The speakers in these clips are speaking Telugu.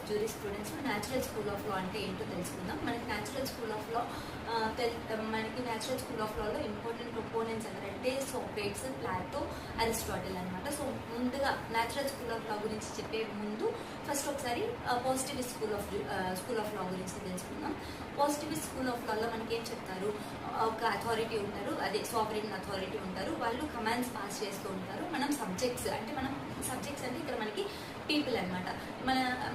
Jury students natural school of లా అంటే ఏంటో తెలుసుకుందాం. మనకి న్యాచురల్ స్కూల్ ఆఫ్ లా లో ఇంపార్టెంట్ ప్రొపోనెంట్స్ ఎవరంటే సోక్రేట్స్, ప్లాటో, అరిస్టాటిల్ అనమాట. సో ముందుగా న్యాచురల్ స్కూల్ ఆఫ్ లా గురించి చెప్పే ముందు ఫస్ట్ ఒకసారి పాజిటివిస్ట్ స్కూల్ ఆఫ్ లా గురించి తెలుసుకుందాం. పాజిటివిస్ట్ స్కూల్ ఆఫ్ లాలో మనకి ఏం చెప్తారు, ఒక అథారిటీ ఉంటారు, అదే సావరెన్ అథారిటీ ఉంటారు, వాళ్ళు కమాండ్స్ పాస్ చేస్తూ ఉంటారు. మనం సబ్జెక్ట్స్ అంటే ఇక్కడ మనకి పీపుల్ అనమాట.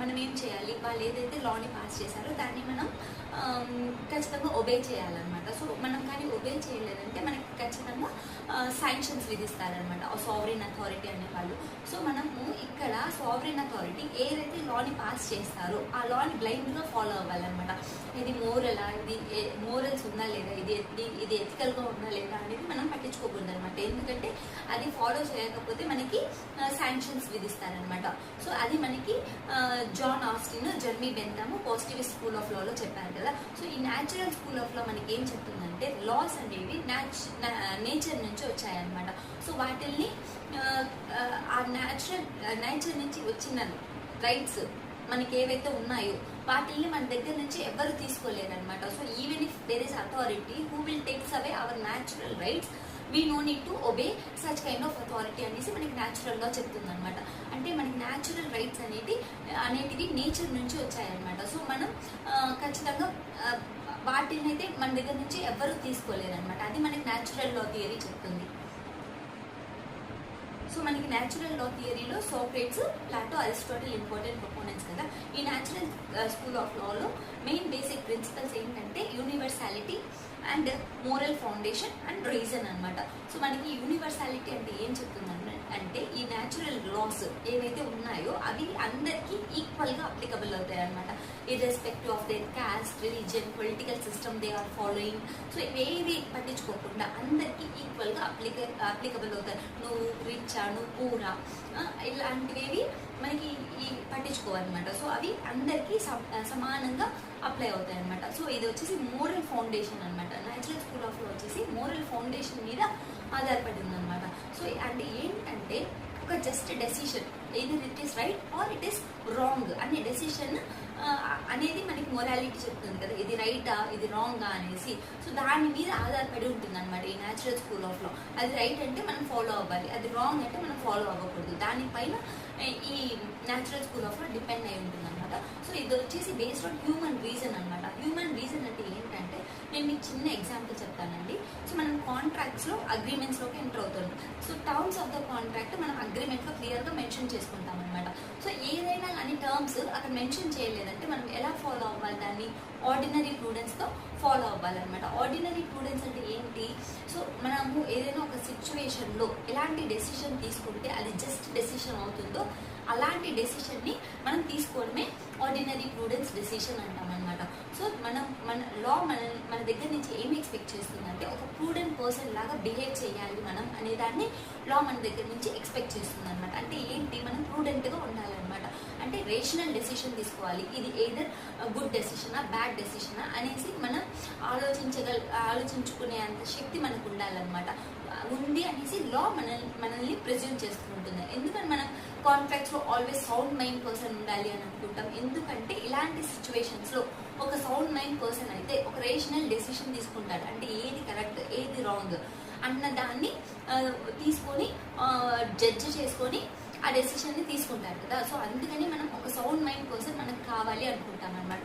మనం ఏం చేయాలి, వాళ్ళు ఏదైతే లాని పాస్ చేశారో దాన్ని మనం ఖచ్చితంగా ఒబే చేయాలన్నమాట. సో మనం కానీ ఒబే చేయలేదంటే మనకి ఖచ్చితంగా శాంక్షన్స్ విధిస్తారనమాట ఆ సావరెన్ అథారిటీ అనేవాళ్ళు. సో మనము ఇక్కడ సావరెన్ అథారిటీ ఏదైతే లాని పాస్ చేస్తారో ఆ లాని బ్లైండ్గా ఫాలో అవ్వాలన్నమాట. ఇది మోరలా, ఇది మోరల్స్ ఉందా లేదా, ఇది ఎథికల్గా ఉందా లేదా అనేది మనం పట్టించుకోకూడదు అనమాట. ఎందుకంటే అది ఫాలో చేయకపోతే మనకి శాంక్షన్స్ విధిస్తారనమాట. సో అది మనకి John Austin, Jeremy Bentham positivist school of లాలో చెప్పారు కదా. సో ఈ న్యాచురల్ స్కూల్ ఆఫ్ లా మనకి ఏం చెప్తుందంటే లాస్ అనేవి నేచర్ నుంచి వచ్చాయన్నమాట. సో వాటిల్ని ఆ నేచర్ నుంచి వచ్చిన రైట్స్ మనకి ఏవైతే ఉన్నాయో వాటిల్ని మన దగ్గర నుంచి ఎవరు తీసుకోలేరనమాట. So even if there is authority who will takes away our natural rights, we no need to obey such kind of authority అనేసి మనకి న్యాచురల్గా చెప్తుంది అనమాట. అంటే మనకి న్యాచురల్ రైట్స్ అనేటివి నేచర్ నుంచి వచ్చాయన్నమాట. సో మనం ఖచ్చితంగా వాటిని అయితే మన దగ్గర నుంచి ఎవరు తీసుకోలేరనమాట. అది మనకి న్యాచురల్ లా థియరీ చెప్తుంది. సో మనకి natural law థియరీలో Socrates, Plato, Aristotle important ప్రొపోనెంట్స్ కదా. ఈ natural school of Lalo main basic principles ఏంటంటే universality and moral foundation and reason అనమాట. సో మనకి యూనివర్సాలిటీ అంటే ఏం చెప్తుందంటే ఈ న్యాచురల్ లాస్ ఏవైతే ఉన్నాయో అవి అందరికీ ఈక్వల్గా అప్లికబుల్ అవుతాయి అనమాట. Irrespective of their caste, religion, political system they are following. So ఇవేవి పట్టించుకోకుండా అందరికీ ఈక్వల్గా అప్లికబుల్ అవుతాయి. నువ్వు రిచ్చా, నువ్వు పూరా, ఇలాంటివేవి మనకి పట్టించుకోవాలన్నమాట. సో అవి అందరికీ సమానంగా అప్లై అవుతాయి అనమాట. సో ఇది వచ్చేసి మోరల్ ఫౌండేషన్ అనమాట. న్యాచురల్ స్కూల్ ఆఫ్ లా వచ్చేసి మోరల్ ఫౌండేషన్ మీద ఆధారపడి ఉందన్నమాట. సో అంటే ఏంటంటే ఒక just decision, either it is right are it is wrong అనే డెసిషన్ అనేది మనకి మొరాలిటీ చెప్తుంది కదా, ఇది రైటా ఇది రాంగా అనేసి. సో దాని మీద ఆధారపడి ఉంటుంది అనమాట ఈ న్యాచురల్ స్కూల్ ఆఫ్ లా. అది రైట్ అంటే మనం ఫాలో అవ్వాలి, అది రాంగ్ అంటే మనం ఫాలో అవ్వకూడదు. దానిపైన ఈ natural school of law depend అయి ఉంటుంది అనమాట. సో ఇది వచ్చేసి బేస్డ్ ఆన్ హ్యూమన్ రీజన్ అనమాట. హ్యూమన్ రీజన్ అంటే ఏంటంటే నేను మీకు చిన్న ఎగ్జాంపుల్ చెప్తానండి. సో మనం కాంట్రాక్ట్స్లో అగ్రిమెంట్స్లోకి ఎంటర్ అవుతుంది. So terms of the contract మనం అగ్రిమెంట్లో క్లియర్గా మెన్షన్ చేసుకుంటాం అనమాట. సో ఏదైనా కానీ టర్మ్స్ అక్కడ మెన్షన్ చేయలేదంటే మనం ఎలా ఫాలో అవ్వాలి, దాన్ని ఆర్డినరీ ప్రూడెన్స్తో ఫాలో అవ్వాలన్నమాట. ఆర్డినరీ ప్రూడెన్స్ అంటే ఏంటి, సో మనము ఏదైనా ఒక సిచ్యువేషన్లో ఎలాంటి డెసిషన్ తీసుకుంటే అది జస్ట్ డెసిషన్ అవుతుందో అలాంటి డెసిషన్ని మనం తీసుకోవడమే ఆర్డినరీ ప్రూడెన్స్ డెసిషన్ అంటాం అనమాట. సో మన లా మన దగ్గర నుంచి ఏమి ఎక్స్పెక్ట్ చేస్తుందంటే ఒక ప్రూడెంట్ పర్సన్ లాగా బిహేవ్ చేయాలి మనం అనే దాన్ని లా మన దగ్గర నుంచి ఎక్స్పెక్ట్ చేస్తుంది అనమాట. అంటే ఏంటి, మనం ప్రూడెంట్గా ఉండాలన్నమాట. అంటే రేషనల్ డెసిషన్ తీసుకోవాలి, ఇది ఎయిదర్ గుడ్ డెసిషనా బ్యాడ్ డెసిషనా అనేసి మనం ఆలోచించుకునే అంత శక్తి మనకు ఉండాలన్నమాట. ఉంది అనేసి లా మనల్ని ప్రెజ్యూమ్ చేసుకుంటుంది. ఎందుకంటే మనం కాంట్రాక్ట్స్లో ఆల్వేస్ సౌండ్ మైండ్ పర్సన్ ఉండాలి అని అనుకుంటాం. ఎందుకంటే ఇలాంటి సిచ్యువేషన్స్లో ఒక సౌండ్ మైండ్ పర్సన్ అయితే ఒక రేషనల్ డెసిషన్ తీసుకుంటాడు. అంటే ఏది కరెక్ట్ ఏది రాంగ్ అన్న దాన్ని తీసుకొని జడ్జ్ చేసుకొని ఆ డెసిషన్ని తీసుకుంటారు కదా. సో అందుకని మనం ఒక సౌండ్ మైండ్ పర్సన్ మనకు కావాలి అనుకుంటాం అనమాట.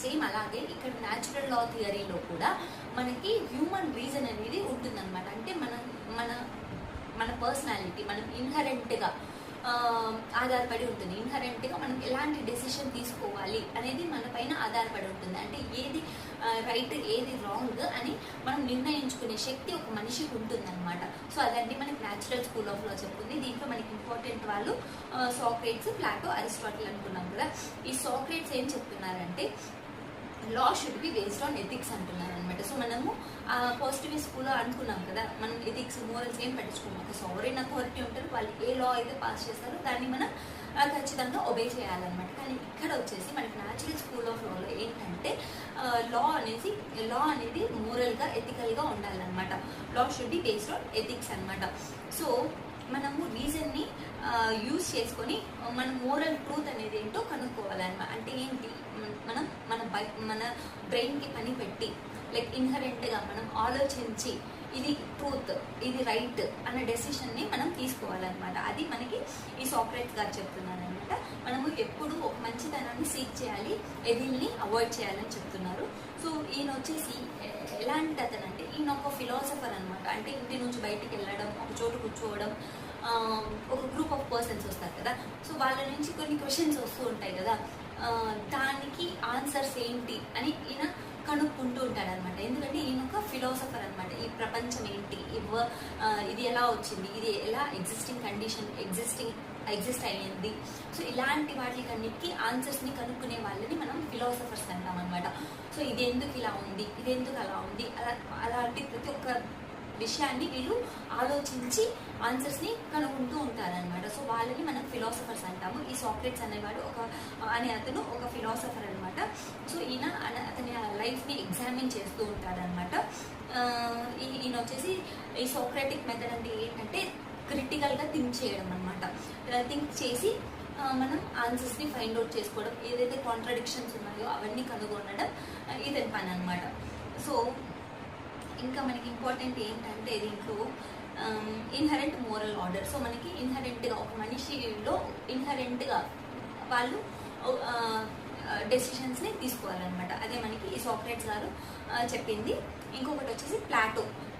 సేమ్ అలాగే ఇక్కడ న్యాచురల్ లా థియరీలో కూడా మనకి హ్యూమన్ రీజన్ అనేది ఉంటుందన్నమాట. అంటే మన పర్సనాలిటీ మనం ఇన్హరెంట్గా ఆధారపడి ఉంటుంది. ఇన్హరెంట్గా మనం ఎలాంటి డెసిషన్ తీసుకోవాలి అనేది మన పైన ఆధారపడి ఉంటుంది. అంటే ఏది రైట్ ఏది రాంగ్ అని మనం నిర్ణయించుకునే శక్తి ఒక మనిషికి ఉంటుందన్నమాట. సో అదండి మనకి న్యాచురల్ స్కూల్ ఆఫ్ లా చెప్తుంది. దీంట్లో మనకి ఇంపార్టెంట్ వాళ్ళు సోక్రేట్స్, ప్లాటో, అరిస్టాటిల్ అనుకున్నాం కదా. ఈ సోక్రేట్స్ ఏం చెప్తున్నారంటే లా should be based on ethics అంటున్నారు అనమాట. సో మనము పాజిటివిస్ట్ స్కూల్లో అనుకున్నాం కదా, మనం ఎథిక్స్ మోరల్స్ ఏం పట్టించుకోము. ఒక సావరెన్ అథారిటీ ఉంటారు, వాళ్ళు ఏ లా అయితే పాస్ చేస్తారో దాన్ని మనం ఖచ్చితంగా ఒబే చేయాలన్నమాట. కానీ ఇక్కడ వచ్చేసి మనకి న్యాచురల్ స్కూల్ ఆఫ్ లాలో ఏంటంటే లా అనేది మోరల్గా ఎథికల్గా ఉండాలన్నమాట. లా should be based on ethics అనమాట. సో మనము రీజన్ని యూజ్ చేసుకొని మన మోరల్ ట్రూత్ అనేది ఏంటో కనుక్కోవాలన్నమాట. అంటే ఏంటి, మనం మన బ్రెయిన్కి పని పెట్టి లైక్ ఇన్హరెంట్గా మనం ఆలోచించి ఇది ట్రూత్, ఇది రైట్ అన్న డెసిషన్ని మనం తీసుకోవాలన్నమాట. అది మనకి ఈ సాక్రేట్స్ గారు చెప్తున్నారు అనమాట. మనము ఎప్పుడు ఒక మంచితనాన్ని సీక్ చేయాలి, ఎవిల్ని అవాయిడ్ చేయాలని చెప్తున్నారు. సో ఈయన వచ్చేసి ఎలాంటి అతను అంటే ఈయన ఒక ఫిలాసఫర్ అనమాట. అంటే ఇంటి నుంచి బయటికి వెళ్ళడం, ఒక చోటు కూర్చోవడం, ఒక గ్రూప్ ఆఫ్ పర్సన్స్ వస్తారు కదా, సో వాళ్ళ నుంచి కొన్ని క్వశ్చన్స్ వస్తూ ఉంటాయి కదా, దానికి ఆన్సర్స్ ఏంటి అని ఈయన కనుక్కుంటూ ఉంటాడనమాట. ఎందుకంటే ఈయన ఒక ఫిలాసఫర్ అనమాట. ఈ ప్రపంచం ఏంటి, ఇది ఎలా వచ్చింది, ఇది ఎలా ఎగ్జిస్ట్ అయ్యింది, సో ఇలాంటి వాటికన్నిటికీ ఆన్సర్స్ని కనుక్కునే వాళ్ళని మనం ఫిలాసఫర్స్ అంటాం అనమాట. సో ఇది ఎందుకు ఇలా ఉంది, ఇది ఎందుకు అలా ఉంది, అలాంటి ప్రతి ఒక్క విషయాన్ని వీళ్ళు ఆలోచించి ఆన్సర్స్ని కనుక్కుంటూ ఉంటారనమాట. సో వాళ్ళని మనం ఫిలాసఫర్స్ అంటాము. ఈ సాక్రేట్స్ అనేవాడు అతను ఒక ఫిలాసఫర్ అనమాట. సో అతని లైఫ్ని ఎగ్జామిన్ చేస్తూ ఉంటాడనమాట. ఈయన వచ్చేసి ఈ సోక్రాటిక్ మెథడ్ అంటే ఏంటంటే క్రిటికల్గా థింక్ చేయడం అనమాట. థింక్ చేసి మనం ఆన్సర్స్ని ఫైండ్ అవుట్ చేసుకోవడం, ఏదైతే కాంట్రడిక్షన్స్ ఉన్నాయో అవన్నీ కనుగొనడం ఇదని పని అనమాట. సో ఇంకా మనకి ఇంపార్టెంట్ ఏంటంటే దీంట్లో ఇన్హరెంట్ మోరల్ ఆర్డర్. సో మనకి ఇన్హరెంట్గా ఒక మనిషిలో ఇన్హరెంట్గా వాళ్ళు డెసిషన్స్ని తీసుకోవాలన్నమాట. అదే మనకి ఈ సాక్రేట్స్ గారు చెప్పింది. ఇంకొకటి వచ్చేసి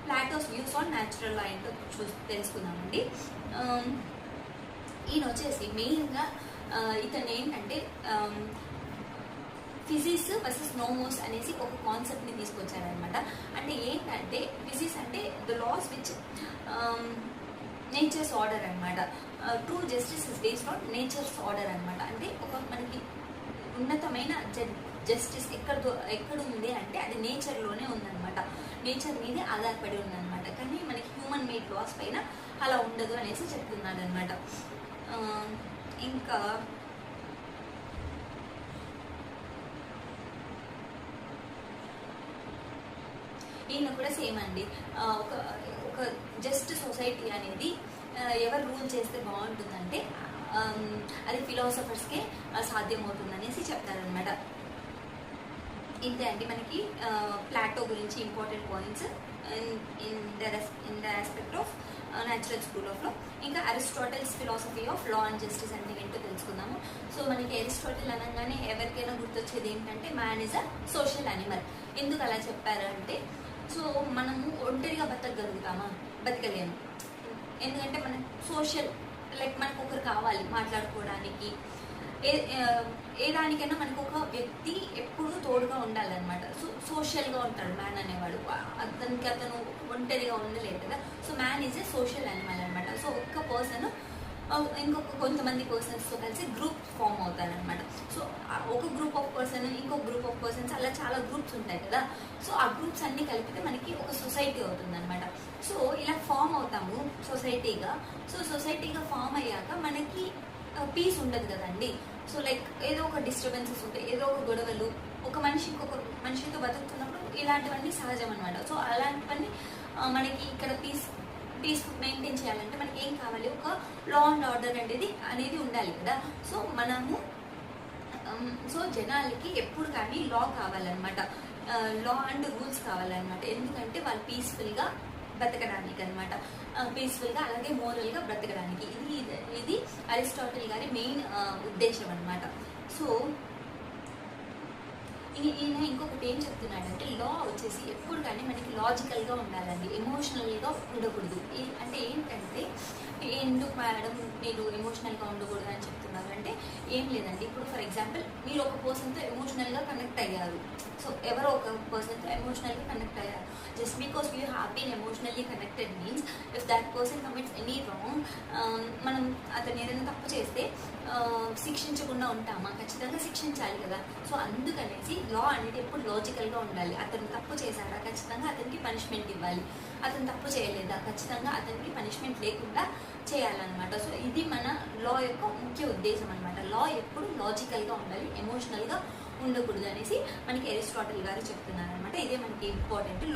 ప్లాటోస్ వ్యూస్ ఆన్ న్యాచురల్ లా ఏంటో తెలుసుకుందామండి. ఈయన వచ్చేసి మెయిన్గా ఇతను ఏంటంటే ఫిజిక్స్ వర్సెస్ నోమోస్ అనేసి ఒక కాన్సెప్ట్ని తీసుకొచ్చారనమాట. అంటే ఏంటంటే ఫిజిక్స్ అంటే the laws which nature's order అనమాట. True justice is based on nature's order అనమాట. అంటే ఒక మనకి ఉన్నతమైన జస్టిస్ ఎక్కడ ఉంది అంటే అది నేచర్లోనే ఉందన్నమాట. నేచర్ మీదే ఆధారపడి ఉందన్నమాట. కానీ మనకి హ్యూమన్ మేడ్ లాస్ పైన అలా ఉండదు అనేసి చెప్తున్నాడు అనమాట. ఇంకా ఈయన కూడా సేమ్ అండి. ఒక జస్ట్ సొసైటీ అనేది ఎవరు రూల్ చేస్తే బాగుంటుందంటే అది ఫిలాసఫర్స్కే సాధ్యమవుతుంది అనేసి చెప్తారనమాట. ఇంతే అండి మనకి ప్లాటో గురించి important points in the aspect of natural school of law. ఇంకా Aristotle's philosophy of law and justice అంటే ఏంటో తెలుసుకుందాము. సో మనకి అరిస్టాటిల్ అనగానే ఎవరికైనా గుర్తొచ్చేది ఏంటంటే man is a social animal. ఎందుకు అలా చెప్పారు అంటే, సో మనము ఒంటరిగా బతకలేము. ఎందుకంటే మనం సోషల్, లైక్ మనకు ఒకరు కావాలి మాట్లాడుకోవడానికి, ఏ దానికైనా మనకు ఒక వ్యక్తి ఎప్పుడూ తోడుగా ఉండాలన్నమాట. సో సోషల్గా ఉంటాడు మ్యాన్ అనేవాడు. అతను ఒంటరిగా ఉండలేదు కదా. So man is a social animal అనమాట. సో ఒక్క పర్సన్ కొంతమంది పర్సన్స్తో కలిసి గ్రూప్ ఫామ్ అవుతారనమాట. సో ఒక గ్రూప్ ఆఫ్ పర్సన్ ఇంకొక గ్రూప్ ఆఫ్ పర్సన్స్ అలా చాలా గ్రూప్స్ ఉంటాయి కదా. సో ఆ గ్రూప్స్ అన్ని కలిపితే మనకి ఒక సొసైటీ అవుతుంది అనమాట. సో ఇలా ఫామ్ అవుతాము సొసైటీగా. సో సొసైటీగా ఫామ్ అయ్యాక మనకి పీస్ ఉండదు కదండి. సో లైక్ ఏదో ఒక డిస్టర్బెన్సెస్ ఉంటాయి, ఏదో ఒక గొడవలు, ఒక మనిషి ఇంకొక మనిషితో బతుకుతున్నప్పుడు ఇలాంటివన్నీ సహజం అనమాట. సో అలాంటివన్నీ మనకి ఇక్కడ పీస్ మెయింటైన్ చేయాలంటే మనకి ఏం కావాలి, ఒక లా అండ్ ఆర్డర్ అనేది ఉండాలి కదా. సో మనము జనాలకి ఎప్పుడు కానీ లా కావాలన్నమాట, లా అండ్ రూల్స్ కావాలన్నమాట. ఎందుకంటే వాళ్ళు పీస్ఫుల్గా బ్రతకడానికి అనమాట, పీస్ఫుల్గా అలాగే మోరల్గా బ్రతకడానికి. ఇది అరిస్టాటిల్ గారి మెయిన్ ఉద్దేశం అనమాట. సో ఈయన ఇంకొకటి ఏం చెప్తున్నాడంటే, లా వచ్చేసి ఎప్పుడు కానీ మనకి లాజికల్గా ఉండాలండి, ఎమోషనల్గా ఉండకూడదు. అంటే ఏంటంటే, ఎందుకు మేడం మీరు ఎమోషనల్గా ఉండకూడదు అని చెప్తున్నారు అంటే, ఏం లేదండి. ఇప్పుడు ఫర్ ఎగ్జాంపుల్ మీరు ఒక పర్సన్తో ఎమోషనల్గా కనెక్ట్ అయ్యారు. సో ఎవరో ఒక పర్సన్తో ఎమోషనల్గా కనెక్ట్ అయ్యారు. Just because you have been emotionally connected means if that person commits any wrong, మనం అతను ఏదైనా తప్పు చేస్తే శిక్షించకుండా ఉంటామా? ఖచ్చితంగా శిక్షించాలి కదా. సో అందుకనేసి లా అనేది ఎప్పుడు లాజికల్గా ఉండాలి. అతను తప్పు చేశాడా, ఖచ్చితంగా అతనికి పనిష్మెంట్ ఇవ్వాలి. అతను తప్పు చేయలేదా, ఖచ్చితంగా అతనికి పనిష్మెంట్ లేకుండా చేయాలన్నమాట. సో ఇది మన లా యొక్క ముఖ్య ఉద్దేశం అనమాట. లా ఎప్పుడు లాజికల్గా ఉండాలి, ఎమోషనల్గా ఉండకూడదు అనేసి మనకి అరిస్టాటిల్ గారు చెప్తున్నారు అనమాట. ఇదే మనకి ఇంపార్టెంట్.